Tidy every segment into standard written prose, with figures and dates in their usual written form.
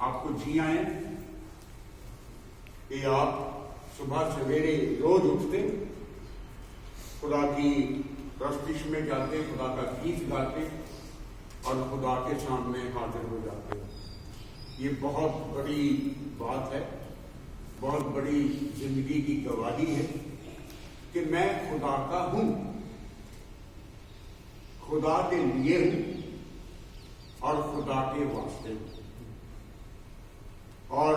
आपको जी आए कि आप सुबह सवेरे रोज उठते, खुदा की प्रस्तिश में जाते, खुदा का गीत गाते और खुदा के सामने हाजिर हो जाते। ये बहुत बड़ी बात है, बहुत बड़ी जिंदगी की गवाही है कि मैं खुदा का हूं, खुदा के लिए हूं और खुदा के वास्ते हूं और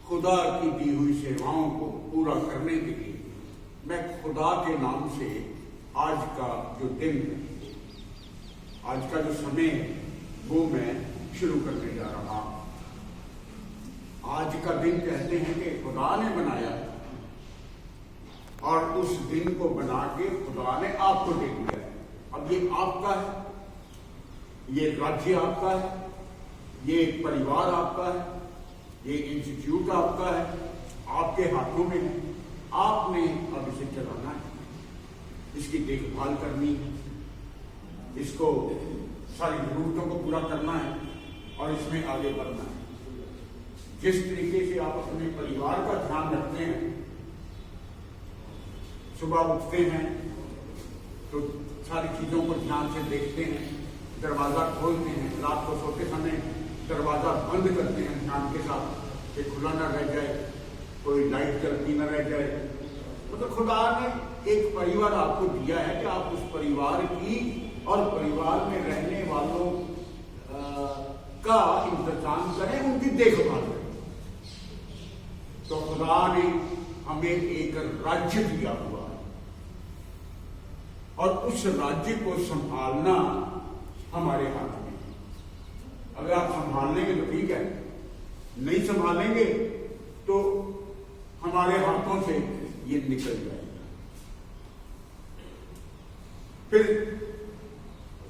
खुदा की दी हुई सेवाओं को पूरा करने के लिए मैं खुदा के नाम से आज का जो दिन है, आज का जो समय है, वो मैं शुरू करने जा रहा हूं। आज का दिन कहते हैं कि खुदा ने बनाया और उस दिन को बना के खुदा ने आपको दे दिया है। अब ये आपका है, ये राज्य आपका है, ये परिवार आपका है, ये इंस्टीट्यूट आपका है, आपके हाथों में है। आपने अब इसे चलाना है, इसकी देखभाल करनी है, इसको सारी जरूरतों को पूरा करना है और इसमें आगे बढ़ना है। जिस तरीके से आप अपने परिवार का ध्यान रखते हैं, सुबह उठते हैं तो सारी चीजों को ध्यान से देखते हैं, दरवाजा खोलते हैं, रात को सोते समय दरवाजा बंद करते हैं ध्यान के साथ कि खुला ना रह जाए, कोई लाइट जलती ना रह जाए। मतलब खुदा ने एक परिवार आपको दिया है कि आप उस परिवार की और परिवार में रहने वालों का इंतजाम करें, उनकी देखभाल करें। तो खुदा ने हमें एक राज्य दिया हुआ है और उस राज्य को संभालना हमारे हाथ में। अगर आप संभाल लेंगे तो ठीक है, नहीं संभालेंगे तो हमारे हाथों से ये निकल जाएगा। फिर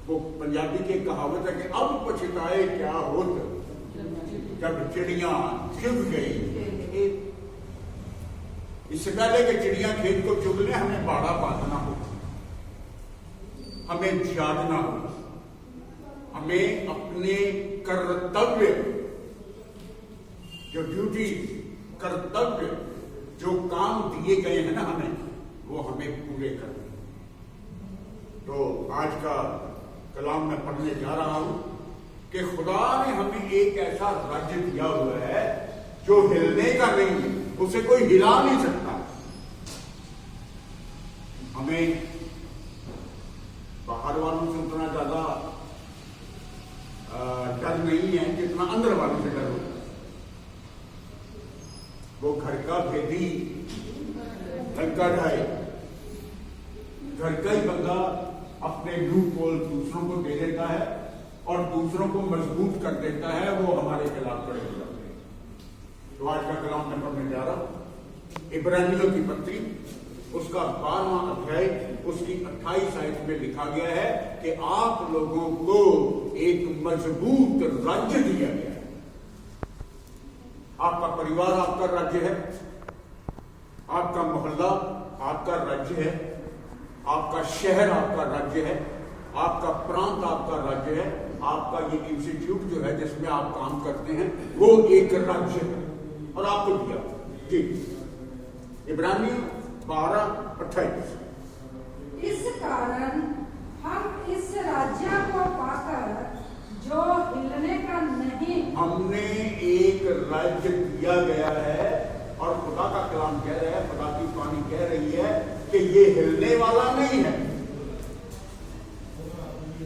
वो पंजाबी की कहावत है कि अब पछताए क्या होत जब चिड़ियां चुग गई। इससे पहले कि चिड़ियां खेत को चुग लें, हमें बाड़ा बांधना होगा, हमें त्यागना होगा, हमें अपने कर्तव्य, जो ड्यूटी, कर्तव्य, जो काम दिए गए हैं ना हमें, वो हमें पूरे करने। तो आज का कलाम मैं पढ़ने जा रहा हूं कि खुदा ने हमें एक ऐसा राज्य दिया हुआ है जो हिलने का नहीं है, उसे कोई हिला नहीं सकता। हमें बाहर वालों से उतना ज्यादा डर नहीं है जितना अंदर वालों से डर होता है। वो घर का भेदी घर का ढाए, घर का ही बंदा अपने लूप होल दूसरों को दे देता है और दूसरों को मजबूत कर देता है, वो हमारे खिलाफ खड़े हो जाते हैं। तो आज का कलाम मैं पढ़ने जा रहा हूं इब्रानियों की पत्री, उसका 12वां अध्याय, उसकी 28 आयत में लिखा गया है कि आप लोगों को एक मजबूत राज्य दिया गया है। आपका परिवार आपका राज्य है, आपका मोहल्ला आपका राज्य है, आपका शहर आपका राज्य है, आपका प्रांत आपका राज्य है, आपका ये इंस्टीट्यूट जो है जिसमें आप काम करते हैं वो एक राज्य है और आपको दिया जी। इब्रानियों 12:28। इस कारण हम इस राज्य को पाकर जो हिलने का नहीं, हमने एक राज्य दिया गया है और खुदा का कलाम कह रहा है, खुदा की वाणी कह रही है कि ये हिलने वाला नहीं है।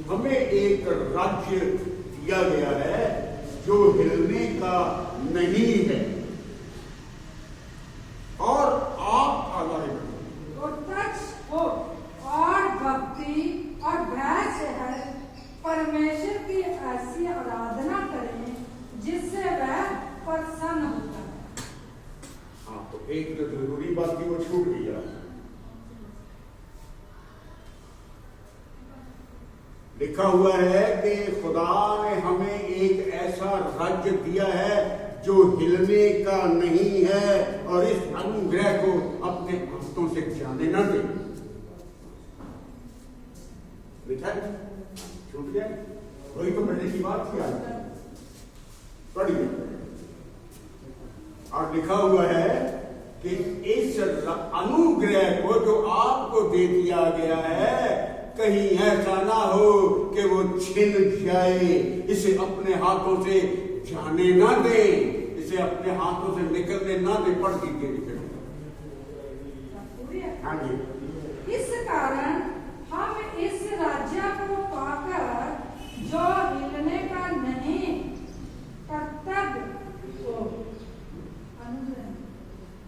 हमें एक राज्य दिया गया है जो हिलने का नहीं है और आप आगे हो और भक्ति और भय से परमेश्वर की ऐसी आराधना करें जिससे वह प्रसन्न होता है। हाँ, तो एक जो जरूरी बात थी वो छूट गई है। लिखा हुआ है कि खुदा ने हमें एक ऐसा राज्य दिया है जो हिलने का नहीं है और इस अनुग्रह को अपने भक्तों से जाने न दे। लिखा है, छूट गया, वही तो पहले की बात थी। आज पढ़िए और लिखा हुआ है कि इस अनुग्रह को जो आपको दे दिया गया है, कहीं ऐसा ना हो कि वो छिन जाए। इसे अपने हाथों से जाने ना दे, इसे अपने हाथों से निकलने ना दे। पढ़ दीजिए। हाँ जी। इस कारण हम इस राज्य को पाकर जो हिलने का नहीं, कर्तव्य को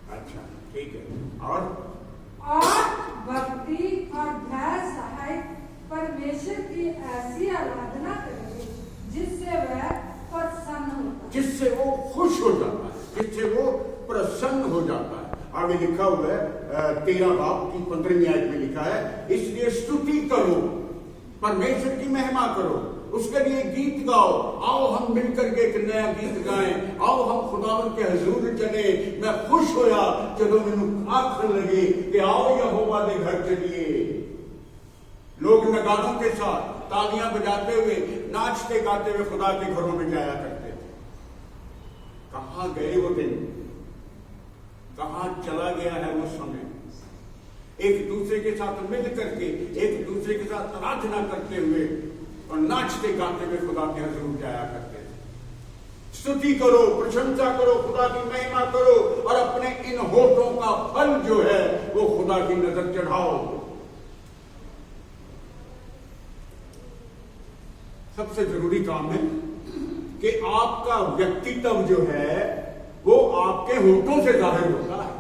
अच्छा, ठीक है। और भक्ति और भय सहायक परमेश्वर की ऐसी आराधना करें जिससे वह प्रसन्न होता है, जिससे वो खुश हो जाता है, जिससे वो प्रसन्न हो जाता है। आगे लिखा हुआ है 13 बाब की 15वीं आयत में लिखा है, इसलिए स्तुति करो, परमेश्वर की महिमा करो, उसके लिए गीत गाओ। आओ हम मिलकर के एक नया गीत गाएं, आओ हम खुदावन के हुजूर चले। मैं खुश होया जब मैनू आखन लगे कि आओ यहोवा दे घर चलिए। लोग नगाड़ों के साथ तालियां बजाते हुए, नाचते गाते हुए खुदा के घरों में जाया करते थे। कहां गए वो दिन, कहां चला गया है वो समय। एक दूसरे के साथ मिल करके, एक दूसरे के साथ आराधना करते हुए और नाचते गाते हुए खुदा के हुजूर जाया करते थे। स्तुति करो, प्रशंसा करो, खुदा की महिमा करो और अपने इन होठों का फल जो है वो खुदा की नजर चढ़ाओ। सबसे जरूरी काम है कि आपका व्यक्तित्व जो है वो आपके होठों से जाहिर होता है।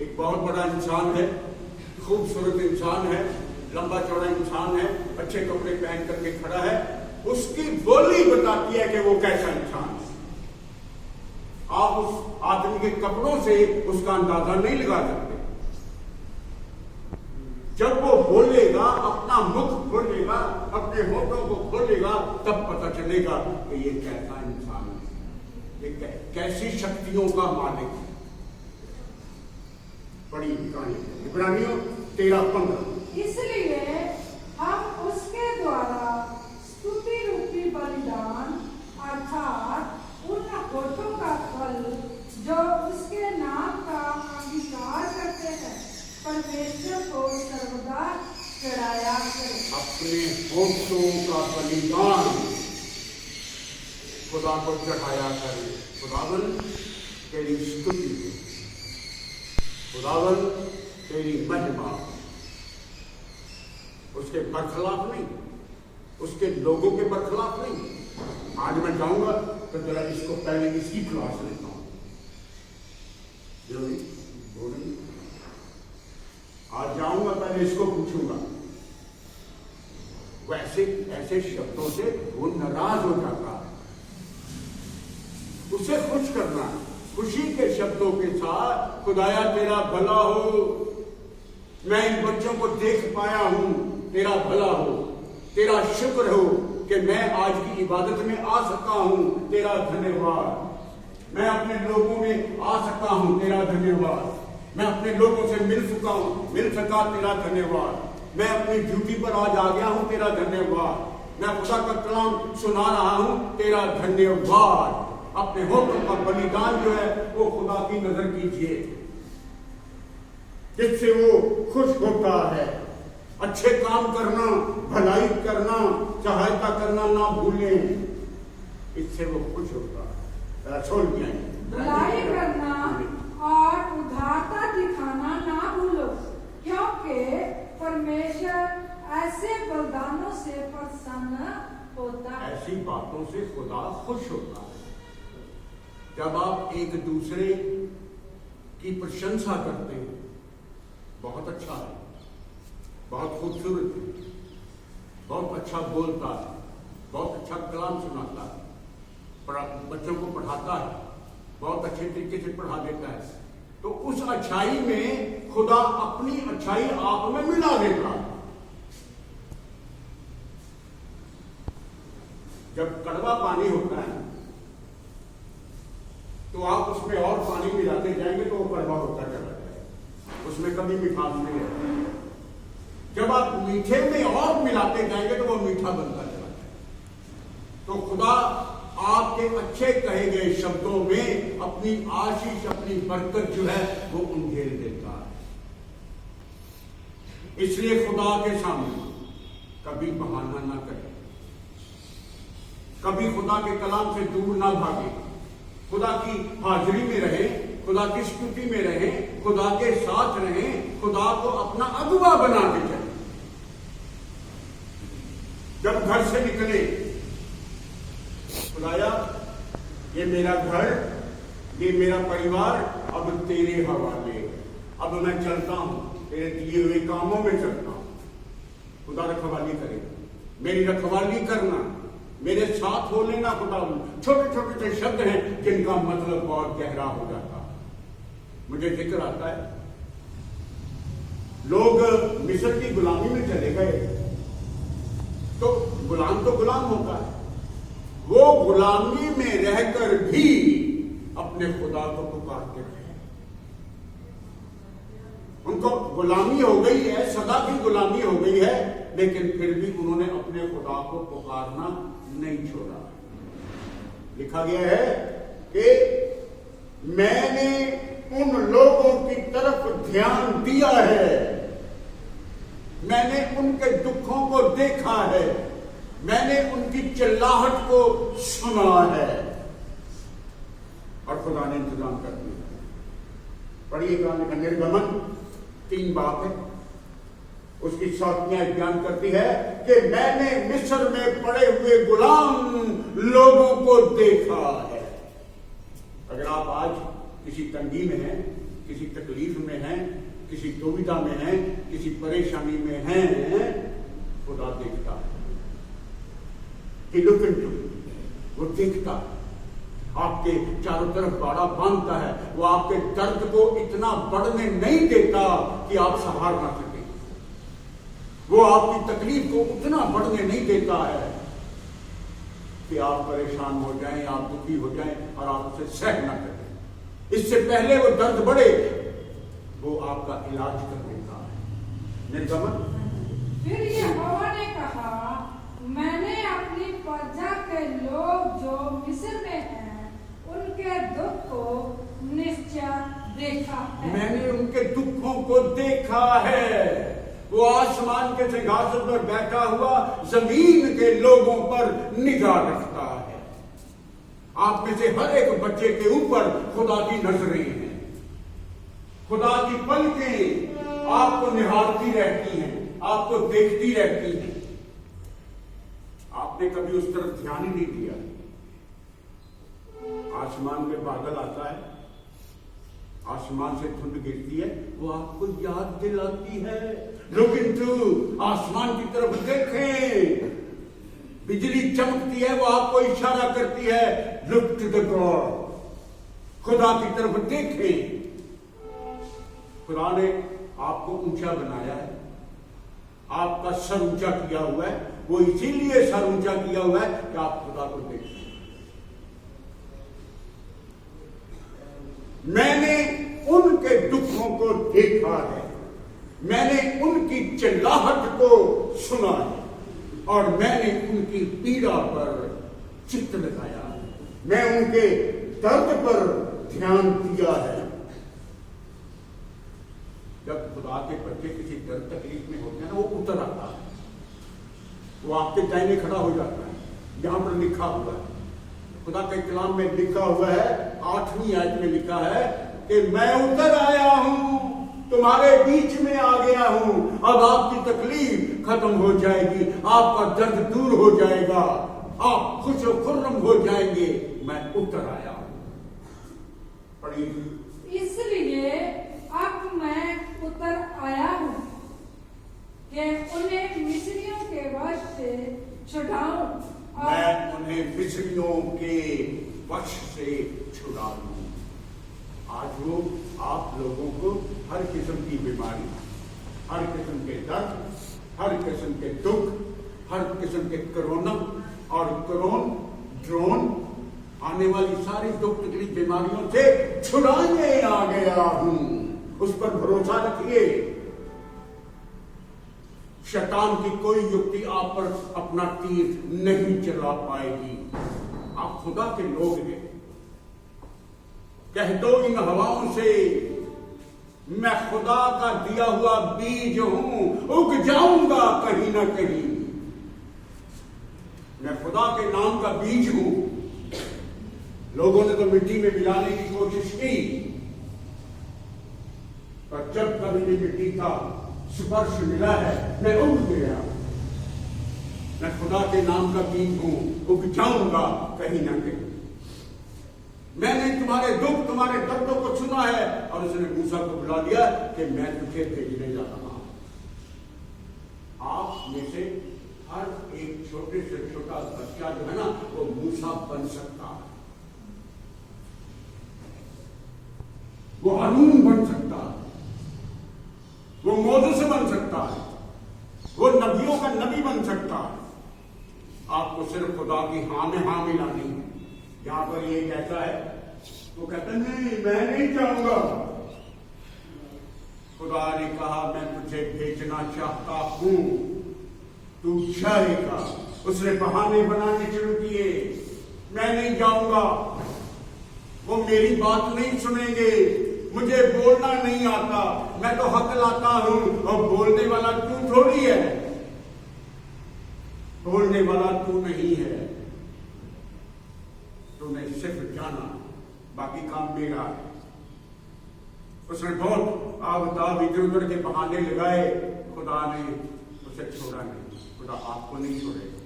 एक बहुत बड़ा इंसान है, खूबसूरत इंसान है, लंबा चौड़ा इंसान है, अच्छे कपड़े पहन करके खड़ा है, उसकी बोली बताती है कि वो कैसा इंसान है। आप उस आदमी के कपड़ों से उसका अंदाजा नहीं लगा सकते। जब वो बोलेगा, अपना मुख खोलेगा, अपने होठों को खोलेगा, तब पता चलेगा कि ये कैसा इंसान है, ये कैसी शक्तियों का मालिक है। बड़ी कहानी इब्रानियों 13:15। इसलिए हम उसके द्वारा स्तुति रूपी बलिदान अर्थात उन होठों का फल जो उसके नाम का अंगीकार करते हैं परमेश्वर को सर्वदा चढ़ाया करें। अपने होठों का बलिदान खुदा को चढ़ाया करें। खुदावन तेरी स्तुति, खुदावन तेरी महिमा, उसके बरखिलाफ नहीं, उसके लोगों के बरखिलाफ नहीं। आज मैं जाऊंगा तो जरा इसको पहले इसकी क्लास लेता हूं। आज जाऊंगा पहले इसको पूछूंगा। वैसे ऐसे शब्दों से वो नाराज हो जाता है। उसे खुश करना, खुशी के शब्दों के साथ, खुदाया तेरा भला हो, मैं इन बच्चों को देख पाया हूं, तेरा भला हो, तेरा शुक्र हो कि मैं आज की इबादत में आ सका हूं, तेरा धन्यवाद। मैं अपने लोगों में आ सका हूं, तेरा धन्यवाद। मैं अपने लोगों से मिल सका, तेरा धन्यवाद। मैं अपनी ड्यूटी पर आज आ गया हूं, तेरा धन्यवाद। मैं खुदा का कलाम सुना रहा हूं, तेरा धन्यवाद। अपने होठों का बलिदान जो है वो खुदा की नजर कीजिए, जिससे वो खुश होता है। अच्छे काम करना, भलाई करना, सहायता करना ना भूलें, इससे वो खुश होता है। छोड़ दिया भलाई करना और उदारता दिखाना ना भूलो, क्योंकि परमेश्वर ऐसे बलिदानों से प्रसन्न होता है। ऐसी बातों से खुदा खुश होता है। जब आप एक दूसरे की प्रशंसा करते हैं, बहुत अच्छा है, बहुत खूबसूरत है, बहुत अच्छा बोलता है, बहुत अच्छा कलाम सुनाता है, बच्चों को पढ़ाता है, बहुत अच्छे तरीके से पढ़ा देता है, तो उस अच्छाई में खुदा अपनी अच्छाई आप में मिला देता है। जब कड़वा पानी होता है तो आप उसमें और पानी मिलाते जाएंगे तो वो कड़वा होता चला जाएगा, उसमें कभी मिठास नहीं रहता। जब आप मीठे में और मिलाते जाएंगे तो वो मीठा बनता चला जाएगा। तो खुदा आपके अच्छे कहे गए शब्दों में अपनी आशीष, अपनी बरकत जो है वो उंडेल देता है। इसलिए खुदा के सामने कभी बहाना ना करें, कभी खुदा के कलाम से दूर ना भागे, खुदा की हाजिरी में रहे, खुदा की स्तुति में रहे, खुदा के साथ रहे, खुदा को अपना अगुवा बना के चले। जब घर से निकले, खुदाया ये मेरा घर, ये मेरा परिवार अब तेरे हवाले, अब मैं चलता हूं, तेरे दिए हुए कामों में चलता हूं। खुदा रखवाली करेगा, मेरी रखवाली करना, मेरे साथ हो लेना। खुदा छोटे छोटे से शब्द हैं जिनका मतलब बहुत गहरा हो जाता है। मुझे जिक्र आता है, लोग मिस्र की गुलामी में चले गए, तो गुलाम तो गुलाम होता है, वो गुलामी में रहकर भी अपने खुदा को पुकारते रहे। उनको गुलामी हो गई है, सदा की गुलामी हो गई है, लेकिन फिर भी उन्होंने अपने खुदा को पुकारना नहीं छोड़ा। लिखा गया है कि मैंने उन लोगों की तरफ ध्यान दिया है, मैंने उनके दुखों को देखा है, मैंने उनकी चिल्लाहट को सुना है, और खुदा ने इंतजाम कर दिया। पढ़िएगा निर्गमन 3 बात है, उसकी 7वीं बयान करती है कि मैंने मिस्र में पड़े हुए गुलाम लोगों को देखा है। अगर आप आज किसी तंगी में हैं, किसी तकलीफ में हैं, किसी दुविधा में हैं, किसी परेशानी में हैं, खुदा देखता है। वो देखता है, आपके चारों तरफ बाड़ा बांधता है, वो आपके दर्द को इतना बढ़ने नहीं देता कि आप सहार ना सके, वो आपकी तकलीफ को उतना बढ़ने नहीं देता है कि आप परेशान हो जाएं, आप दुखी हो जाएं और आप उसे सह ना करें। इससे पहले वो दर्द बढ़े, वो आपका इलाज कर देता है। निर्गमन फिर यहोवा ने कहा, मैंने अपनी प्रजा के लोग जो मिस्र में हैं, उनके दुख को निश्चय देखा है। मैंने उनके दुखों को देखा है। वो आसमान के सिंहासन पर बैठा हुआ जमीन के लोगों पर निगाह रखता है। आप में से हर एक बच्चे के ऊपर खुदा की नजरें हैं, खुदा की पलकें आपको निहारती रहती हैं, आपको देखती रहती हैं। आपने कभी उस तरफ ध्यान ही नहीं दिया। आसमान में बादल आता है, आसमान से धुंध गिरती है, वो आपको याद दिलाती है, लुक इनटू, आसमान की तरफ देखें। बिजली चमकती है, वो आपको इशारा करती है, लुक टू द गॉड, खुदा की तरफ देखें। खुदा ने आपको ऊंचा बनाया है, आपका सर ऊंचा किया हुआ है, वो इसीलिए सर ऊंचा किया हुआ है कि आप खुदा को देखें। मैंने उनके दुखों को देखा है, मैंने उनकी चिल्लाहट को सुना है, और मैंने उनकी पीड़ा पर चित्त लगाया है, मैं उनके दर्द पर ध्यान दिया है। जब खुदा के बच्चे किसी दर्द तकलीफ में होते हैं ना, वो उतर आता है, वो आपके दाहिने खड़ा हो जाता है। यहां पर लिखा हुआ है, खुदा के कलाम में लिखा हुआ है, 8वीं आयत में लिखा है कि मैं उतर आया हूं, तुम्हारे बीच में आ गया हूं, अब आपकी तकलीफ खत्म हो जाएगी, आपका दर्द दूर हो जाएगा, आप खुश और खुर्रम हो जाएंगे, मैं उतर आया हूं। पढ़िए। इसलिए अब मैं उतर आया हूं कि उन्हें मिस्रियों के वश से छुड़ाऊं, मैं उन्हें मिस्रियों के वश से छुड़ा लूं। आज वो आप लोगों को हर किस्म की बीमारी, हर किस्म के दर्द, हर किस्म के दुख, हर किस्म के कोरोना और ड्रोन आने वाली सारी दुख तकलीफ बीमारियों से छुड़ाने आ गया हूं। उस पर भरोसा रखिए। शैतान की कोई युक्ति आप पर अपना तीर नहीं चला पाएगी। आप खुदा के लोग हैं। कह दो इन हवाओं से, मैं खुदा का दिया हुआ बीज हूं, उग जाऊंगा कहीं ना कहीं। मैं खुदा के नाम का बीज हूं। लोगों ने तो मिट्टी में मिलाने की कोशिश की, पर जब कभी भी मिट्टी का स्पर्श मिला है, मैं उग गया। मैं खुदा के नाम का बीज हूं, उग जाऊंगा कहीं ना कहीं। मैंने तुम्हारे दुख, तुम्हारे दर्दों को सुना है। और उसने मूसा को बुला दिया कि मैं तुझे भेजने जा रहा हूं। आप में से हर एक छोटे से छोटा बच्चा जो है ना, वो मूसा बन सकता है, वो हारून बन सकता है, वो मोसेस बन सकता है, वो नबियों का नबी बन सकता है। आपको सिर्फ खुदा की हां में हां मिलानी है। यहां पर ये कहता है, वो कहता नहीं, मैं नहीं चाहूंगा। खुदा ने कहा मैं तुझे भेजना चाहता हूं, तू जाएगा। उसने बहाने बनाने शुरू किए, मैं नहीं जाऊंगा, वो मेरी बात नहीं सुनेंगे, मुझे बोलना नहीं आता, मैं तो हक लाता हूं, और बोलने वाला तू थोड़ी है, बोलने वाला तू नहीं है। तूने सिर्फ जाना, बाकी काम मेरा है। उसने बहुत आब इधर उधर के बहाने लगाए, खुदा ने उसे छोड़ा नहीं। खुदा आपको नहीं छोड़ेगा।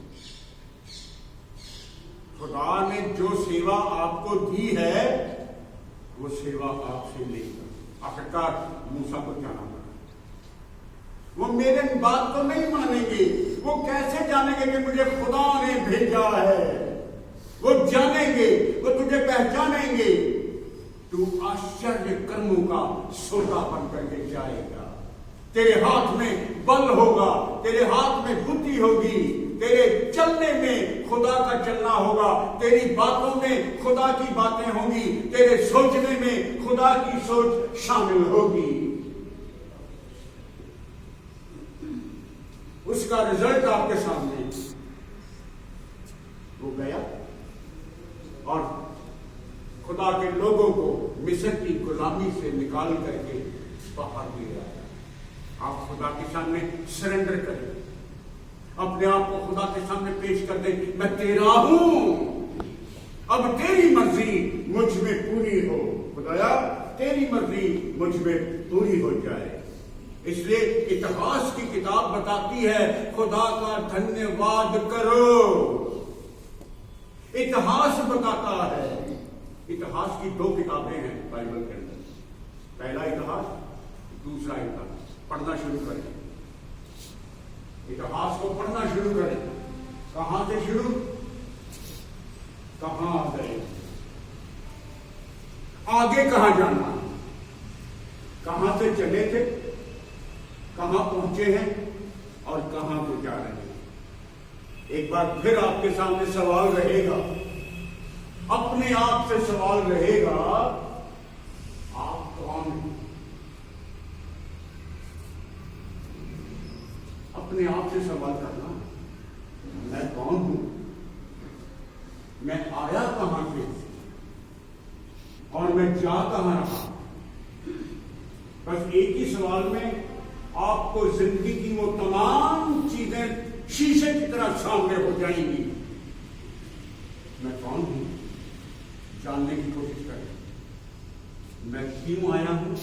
खुदा ने जो सेवा आपको दी है, वो सेवा आपसे लेगा। आखिरकार मूसा को जाना पड़ा। वो मेरे बात को नहीं मानेंगे। वो कैसे जानेंगे कि मुझे खुदा ने भेजा है? वो जानेंगे, वो तुझे पहचानेंगे। तू आश्चर्य कर्मों का सोता बन करके जाएगा। तेरे हाथ में बल होगा, तेरे हाथ में बुद्धि होगी, तेरे चलने में खुदा का चलना होगा, तेरी बातों में खुदा की बातें होंगी, तेरे सोचने में खुदा की सोच शामिल होगी। उसका रिजल्ट आपके सामने। वो गया और खुदा के लोगों को मिस्र की गुलामी से निकाल करके बाहर ले आया। आप खुदा के सामने सरेंडर करें, अपने आप को खुदा के सामने पेश कर दें। मैं तेरा हूं, अब तेरी मर्जी मुझ में पूरी हो। खुदाया तेरी मर्जी मुझ में पूरी हो जाए। इसलिए इतिहास की किताब बताती है, खुदा का धन्यवाद करो। इतिहास बताता है। इतिहास की दो किताबें हैं बाइबल के अंदर, पहला इतिहास, दूसरा इतिहास। पढ़ना शुरू करें, इतिहास को पढ़ना शुरू करें। कहां से शुरू, कहां गए, आगे कहां जाना, कहां से चले थे, कहां पहुंचे हैं और कहां को जा रहे हैं। एक बार फिर आपके सामने सवाल रहेगा, अपने आप से सवाल रहेगा, आप कौन हैं? अपने आप से सवाल करना, मैं कौन हूं, मैं आया कहां से और मैं जा कहां रहा। बस एक ही सवाल में आपको जिंदगी की वो तमाम चीजें शीशे की तरह सामने हो जाएंगी। मैं कौन हूं, जानने की कोशिश करें। मैं क्यों आया हूं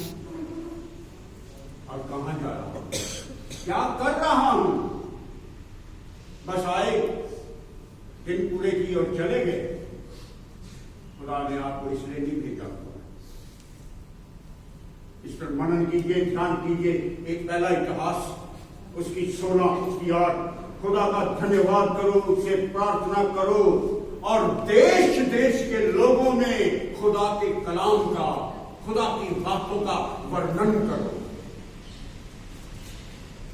और कहां जा रहा हूं, क्या कर रहा हूं। बस आए, दिन पूरे किए और चले गए। खुदा ने आपको इसलिए नहीं भेजा हुआ। इस पर मनन कीजिए, ध्यान कीजिए। एक पहला इतिहास, उसकी 16, उसकी 8। खुदा का धन्यवाद करो, उससे प्रार्थना करो और देश देश के लोगों में खुदा के कलाम का, खुदा की बातों का वर्णन करो।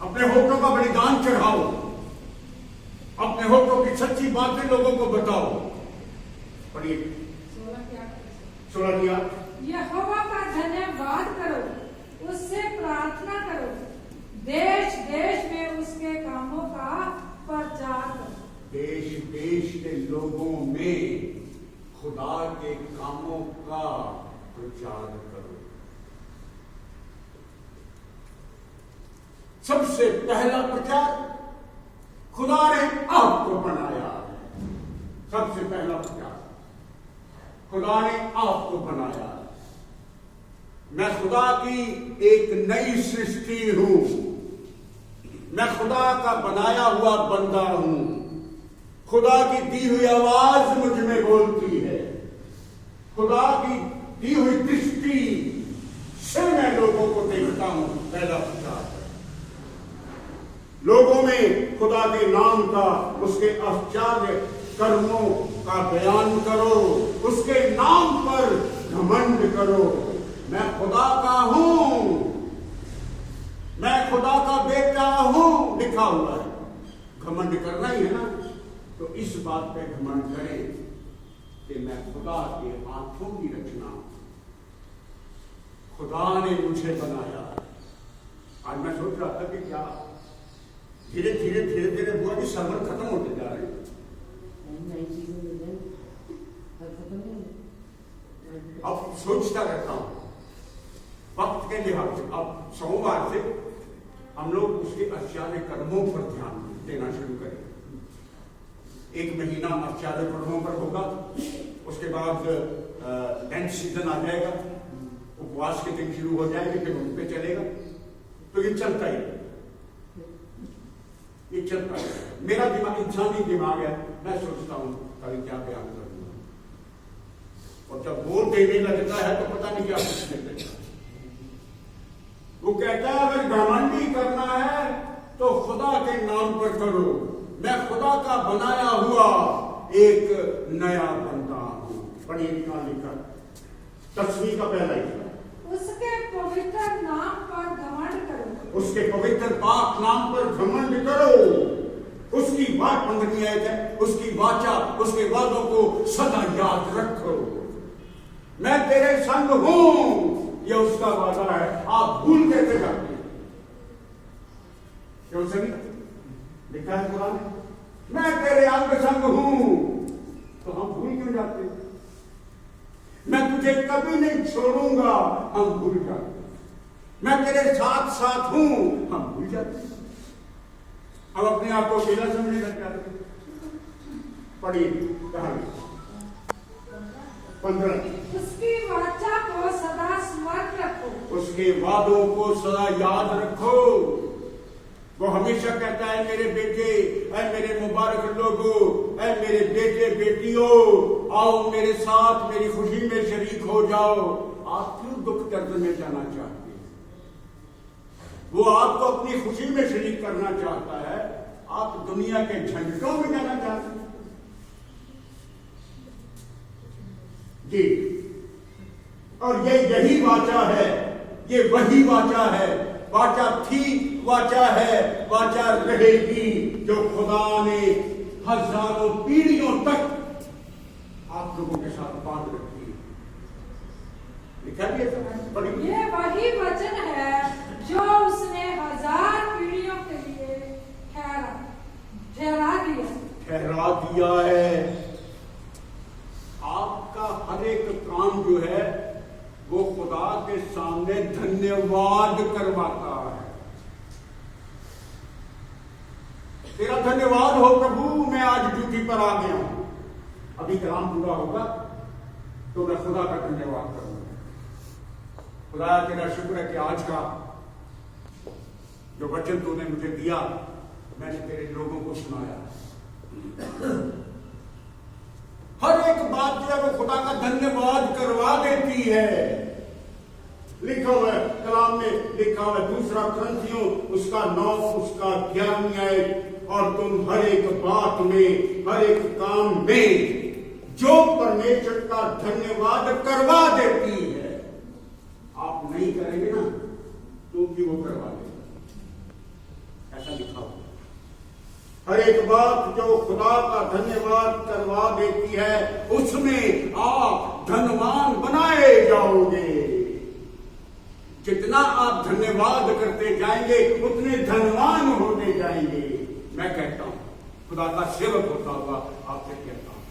अपने होठों का बलिदान चढ़ाओ, अपने होठों की सच्ची बातें लोगों को बताओ। पढ़िए 16 की 8। यहोवा का धन्यवाद करो, उससे प्रार्थना करो, देश देश में उसके कामों का प्रचार करो। देश देश के लोगों में खुदा के कामों का प्रचार करो। सबसे पहला प्रचार, खुदा ने आपको बनाया। सबसे पहला प्रचार, खुदा ने आपको बनाया। मैं खुदा की एक नई सृष्टि हूं। मैं खुदा का बनाया हुआ बंदा हूं। खुदा की दी हुई आवाज मुझ में बोलती है। खुदा की दी हुई दृष्टि से मैं लोगों को देखता हूं। पहला प्रचार है, लोगों में खुदा के नाम का, उसके आश्चर्य कर्मों का बयान करो। उसके नाम पर घमंड करो। मैं खुदा का हूं, मैं खुदा का बेटा हूं, लिखा हुआ है। घमंड करना ही है ना, तो इस बात पे घमंड करें कि मैं खुदा के हाथों की रचना हूं। खुदा ने मुझे बनाया। आज मैं सोच रहा था कि क्या धीरे धीरे धीरे धीरे बुआ जी सरमन खत्म होते जा रहे हैं। अब सोचता रहता हूं वक्त के लिहाज से। अब सोमवार से हम लोग उसके आश्चर्य कर्मों पर ध्यान देना शुरू करें। 1 महीना आश्चर्य कर्मों पर होगा। उसके बाद लेंट सीजन आ जाएगा, उपवास के दिन शुरू हो जाएंगे, फिर उन पे चलेगा। तो ये चलता ही, ये चलता है। मेरा दिमाग इंसानी दिमाग है। मैं सोचता हूं कभी क्या बयान करूंगा, और जब बोल देने लगता है तो पता नहीं क्या पूछने लगता है। वो कहता है अगर घमंडी करना है तो खुदा के नाम पर करो। मैं खुदा का बनाया हुआ एक नया बंदा हूं। पढ़िए लिखा 10वीं का पहला हिस्सा। उसके पवित्र नाम पर घमंड करो। उसके पवित्र पाक नाम पर घमंड करो। उसकी बात 15वीं आयत है, उसकी वाचा, उसके वादों को सदा याद रखो। मैं तेरे संग हूं, ये उसका वादा है। आप भूल कैसे जाते हैं? क्यों सही लिखा है कुरान में, मैं तेरे अंग संग हूं, तो हम भूल क्यों जाते हैं? मैं तुझे कभी नहीं छोड़ूंगा, हम भूल जाते हैं। मैं तेरे साथ साथ हूं, हम भूल जाते हैं। हम अपने आप को अकेला समझने लग जाते हैं। पढ़िए कहानी 15। उसकी वाचा को सदा स्मरण रखो। उसके वादों को सदा याद रखो। वो हमेशा कहता है मेरे बेटे, ऐ मेरे मुबारक लोगों, ऐ मेरे बेटे बेटियों, आओ मेरे साथ मेरी खुशी में शरीक हो जाओ। आप क्यों दुख दर्द में जाना चाहते हैं? वो आपको अपनी खुशी में शरीक करना चाहता है। आप दुनिया के झंझटों में जाना चाहते हैं जी। और ये यही वाचा है, ये वही वाचा है। वाचा थी, वाचा है, वाचा रहेगी, जो खुदा ने हजारों पीढ़ियों तक आप लोगों के साथ बांध रखी है। लिखा भी है, ये वही वचन है जो उसने 1000 पीढ़ियों के लिए ठहरा दिया है। आपका हर एक काम जो है वो खुदा के सामने धन्यवाद करवाता है। तेरा धन्यवाद हो प्रभु, मैं आज ड्यूटी पर आ गया हूं। अभी कलाम पूरा होगा तो मैं खुदा का धन्यवाद करूंगा। खुदा तेरा शुक्र है कि आज का जो वचन तूने मुझे दिया, मैंने तेरे लोगों को सुनाया। हर एक बात जो है वो खुदा का धन्यवाद करवा देती है। लिखा हुआ है कलाम में, लिखा हुआ है 2 कुरिन्थियों उसका 9 उसका 11 आयत, और तुम हर एक बात में, हर एक काम में जो परमेश्वर का धन्यवाद करवा देती है। आप नहीं करेंगे ना तो भी वो करवा देगा, ऐसा लिखा हुआ। हर एक बात जो खुदा का धन्यवाद करवा देती है, उसमें आप धनवान बनाए जाओगे। जितना आप धन्यवाद करते जाएंगे उतने धनवान होते जाएंगे। मैं कहता हूं, खुदा का सेवक होता हुआ आपसे कहता हूं,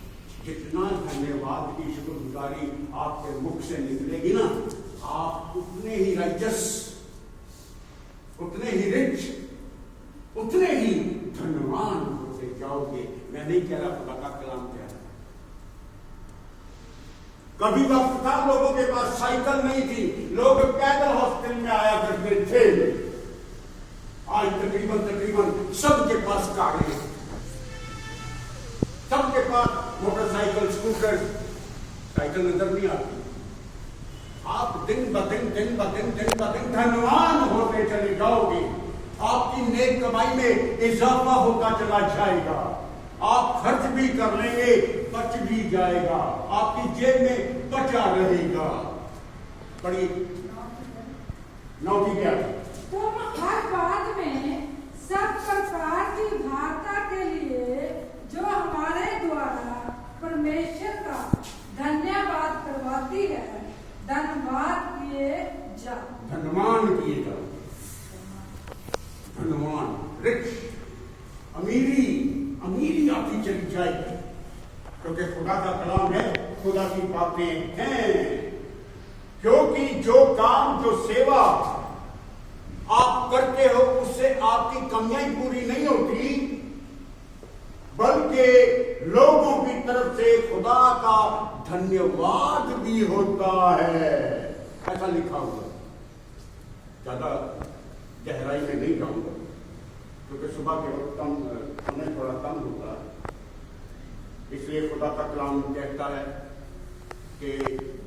जितना धन्यवाद की शुक्रगुजारी आपके मुख से निकलेगी ना, आप उतने ही राइचस, उतने ही रिच, उतने ही धनवान होते जाओगे। मैं नहीं कह रहा, खुदा का कलाम कह रहा। कभी वक्त था लोगों के पास साइकिल नहीं थी, लोग पैदल हॉस्टल में आया करते थे। आज तकरीबन सबके पास कारें, सबके पास मोटरसाइकिल, स्कूटर। साइकिल नजर नहीं आती। आप दिन ब दिन धनवान होते चले जाओगे। आपकी नेक कमाई में इजाफा होता चला जाएगा। आप खर्च भी कर लेंगे, बच भी जाएगा, आपकी जेब में बचा रहेगा। बड़ी नौकरी क्या? तुम हर बात में सब प्रकार की उदारता के लिए जो हमारे द्वारा परमेश्वर का धन्यवाद करवाती है, धन्यवाद किए जाओ। धनवान किए जाओ। धनवान, रिच, अमीरी आपकी चली जाएगी, क्योंकि खुदा का कलाम है, खुदा की बातें हैं। क्योंकि जो काम, जो सेवा आप करते हो, उससे आपकी कमियां ही पूरी नहीं होती, बल्कि लोगों की तरफ से खुदा का धन्यवाद भी होता है। ऐसा लिखा हुआ। ज्यादा गहराई में नहीं जाऊंगा, क्योंकि सुबह के वक्त समय थोड़ा कम होता है। इसलिए खुदा का कलाम कहता है कि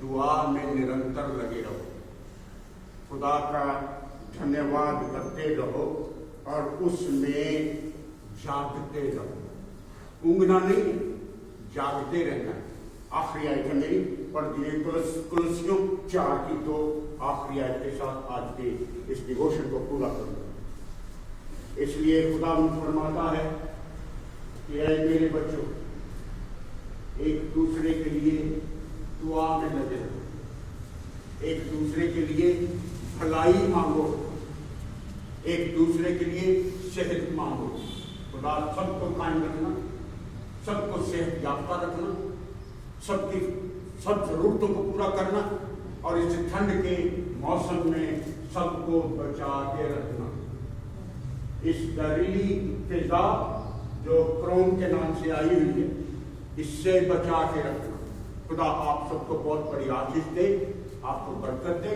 दुआ में निरंतर लगे रहो, खुदा का धन्यवाद करते रहो और उसमें जागते रहो। ऊँघना नहीं, जागते रहना। आखिरी आयत मेरी पढ़ दिए कुलसियों 4 की 2 आखिरी आयत के साथ आज के इस डिवोशन को पूरा करूंगा। इसलिए खुदा फरमाता है कि ऐ मेरे बच्चों, एक दूसरे के लिए दुआ में लगे रहो, एक दूसरे के लिए भलाई मांगो, एक दूसरे के लिए सेहत मांगो। खुदा सबको कायम रखना, सबको सेहत याफ्ता रखना, सबकी सब जरूरतों को पूरा करना और इस ठंड के मौसम में सबको बचा के रखना। इस जहरीली फिजा जो कोरोना के नाम से आई हुई है, इससे बचा के रखना। खुदा आप सबको बहुत बड़ी आशीष दे, आपको बरकत दे।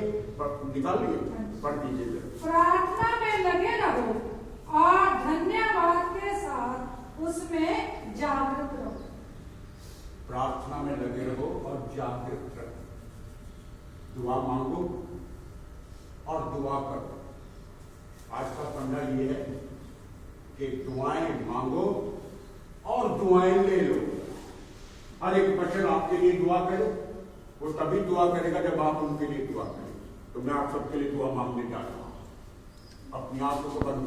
निकालिए, पढ़ दीजिए। प्रार्थना में लगे रहो और धन्यवाद के साथ उसमें जागृत रहो। प्रार्थना में लगे रहो और जागृत रहो। दुआ मांगो और दुआ करो। आज का फंडा ये है कि दुआएं मांगो और दुआएं ले लो। हर एक पर्सन आपके लिए दुआ करो, वो तभी दुआ करेगा जब आप उनके लिए दुआ करें। तो मैं आप सबके लिए दुआ मांगने जा रहा हूं। अपनी आंखों को बंद